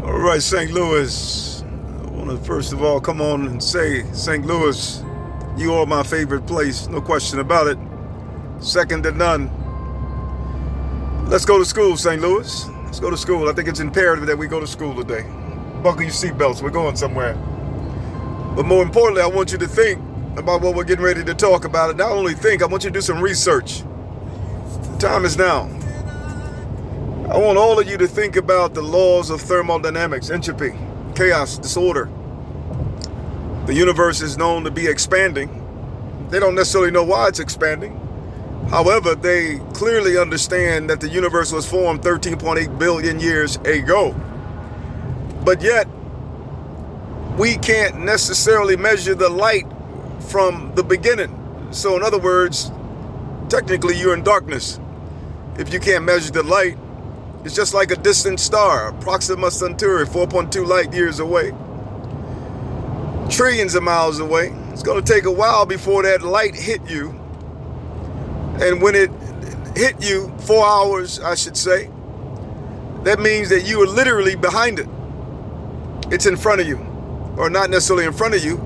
All right, St. Louis. I want to first of all come on and say, St. Louis, you are my favorite place, no question about it. Second to none. Let's go to school, St. Louis. Let's go to school. I think it's imperative that we go to school today. Buckle your seatbelts. We're going somewhere. But more importantly, I want you to think about what we're getting ready to talk about. Not only think, I want you to do some research. The time is now. I want all of you to think about the laws of thermodynamics, entropy, chaos, disorder. The universe is known to be expanding. They don't necessarily know why it's expanding. However, they clearly understand that the universe was formed 13.8 billion years ago. But yet, we can't necessarily measure the light from the beginning. So in other words, technically you're in darkness. If you can't measure the light, it's just like a distant star, Proxima Centauri, 4.2 light years away. Trillions of miles away. It's going to take a while before that light hit you. And when it hit you, 4 hours, I should say, that means that you are literally behind it. It's in front of you. Or not necessarily in front of you.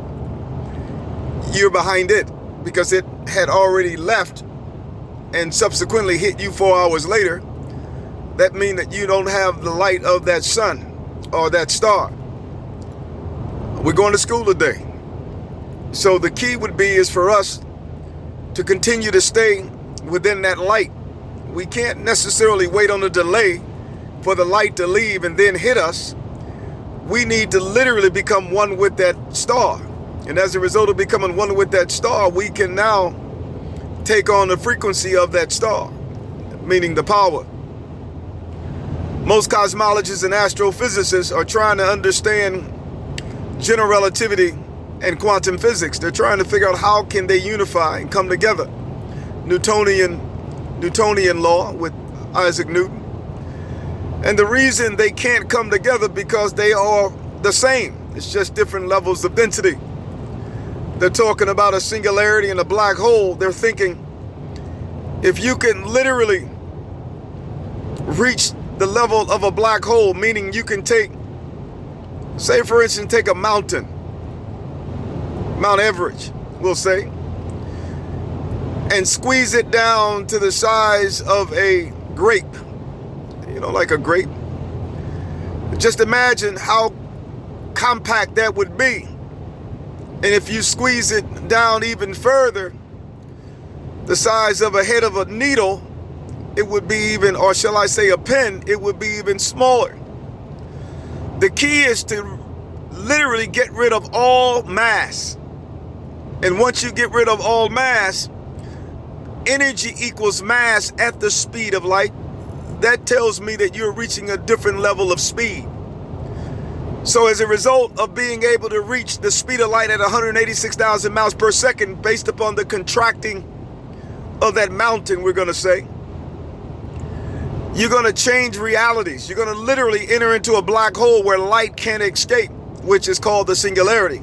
You're behind it because it had already left and subsequently hit you 4 hours later. That means that you don't have the light of that sun or that star. We're going to school today. So the key would be is for us to continue to stay within that light. We can't necessarily wait on a delay for the light to leave and then hit us. We need to literally become one with that star. And as a result of becoming one with that star, we can now take on the frequency of that star, meaning the power. Most cosmologists and astrophysicists are trying to understand general relativity and quantum physics. They're trying to figure out how can they unify and come together. Newtonian law with Isaac Newton. And the reason they can't come together because they are the same. It's just different levels of density. They're talking about a singularity and a black hole. They're thinking if you can literally reach the level of a black hole, meaning you can take, say for instance, take a mountain, Mount Everest, we'll say, and squeeze it down to the size of a grape, like a grape. Just imagine how compact that would be. And if you squeeze it down even further, the size of a head of a needle, it would be even, or shall I say a pen, it would be even smaller. The key is to literally get rid of all mass. And once you get rid of all mass, energy equals mass at the speed of light. That tells me that you're reaching a different level of speed. So as a result of being able to reach the speed of light at 186,000 miles per second, based upon the contracting of that mountain, we're going to say, you're going to change realities. You're going to literally enter into a black hole where light can't escape, which is called the singularity.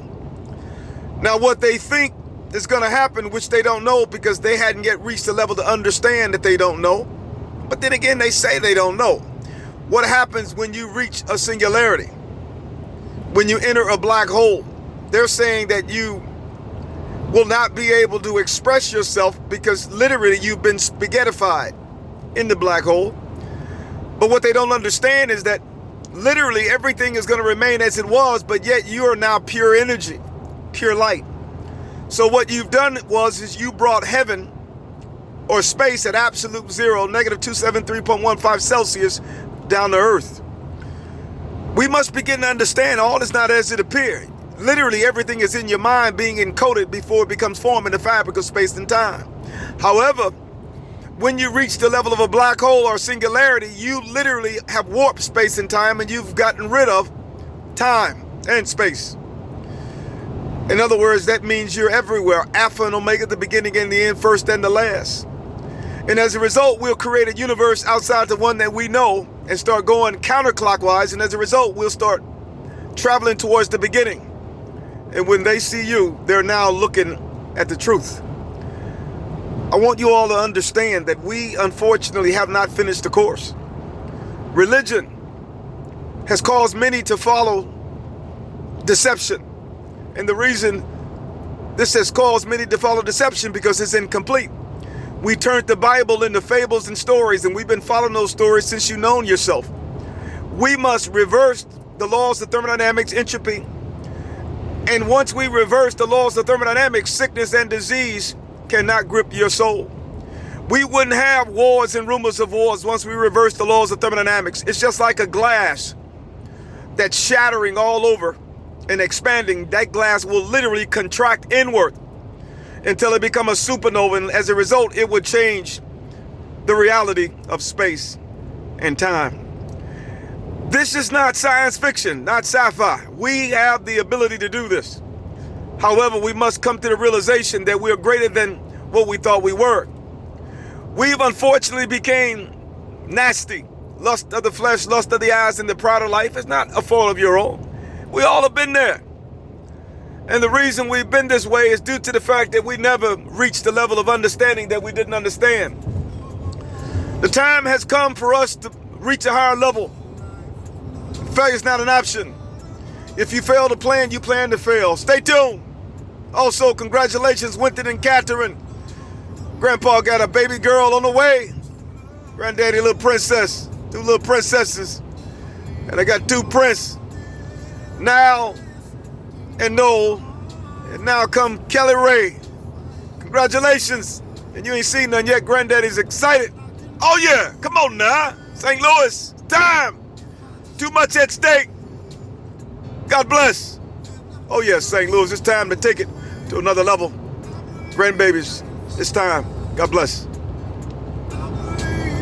Now, what they think is going to happen, which they don't know because they hadn't yet reached the level to understand that they don't know. But then again, they say they don't know. What happens when you reach a singularity? When you enter a black hole, they're saying that you will not be able to express yourself because literally you've been spaghettified in the black hole. But what they don't understand is that literally everything is going to remain as it was, but yet you are now pure energy, pure light. So what you've done is you brought heaven or space at absolute zero, negative 273.15 Celsius, down to earth. We must begin to understand all is not as it appears. Literally everything is in your mind being encoded before it becomes formed in the fabric of space and time. However, when you reach the level of a black hole or singularity, you literally have warped space and time and you've gotten rid of time and space. In other words, that means you're everywhere, Alpha and Omega, the beginning and the end, first and the last. And as a result, we'll create a universe outside the one that we know and start going counterclockwise. And as a result, we'll start traveling towards the beginning. And when they see you, they're now looking at the truth. I want you all to understand that we unfortunately have not finished the course. Religion has caused many to follow deception. And the reason this has caused many to follow deception because it's incomplete. We turned the Bible into fables and stories, and we've been following those stories since you've known yourself. We must reverse the laws of thermodynamics, entropy. And once we reverse the laws of thermodynamics, sickness and disease cannot grip your soul. We wouldn't have wars and rumors of wars once we reverse the laws of thermodynamics. It's just like a glass that's shattering all over and expanding. That glass will literally contract inward until it becomes a supernova, and as a result, it would change the reality of space and time. This is not science fiction, not sci-fi. We have the ability to do this. However, we must come to the realization that we are greater than what we thought we were. We've unfortunately became nasty. Lust of the flesh, lust of the eyes, and the pride of life is not a fault of your own. We all have been there. And the reason we've been this way is due to the fact that we never reached the level of understanding that we didn't understand. The time has come for us to reach a higher level. Failure is not an option. If you fail to plan, you plan to fail. Stay tuned. Also, congratulations, Winton and Catherine. Grandpa got a baby girl on the way. Granddaddy, little princess. 2 little princesses. And I got 2 prince. Now and Noel. And now come Kelly Ray. Congratulations. And you ain't seen none yet. Granddaddy's excited. Oh yeah, come on now. St. Louis, it's time. Too much at stake. God bless. Oh yes, St. Louis, it's time to take it to another level. Grandbabies, it's time. God bless.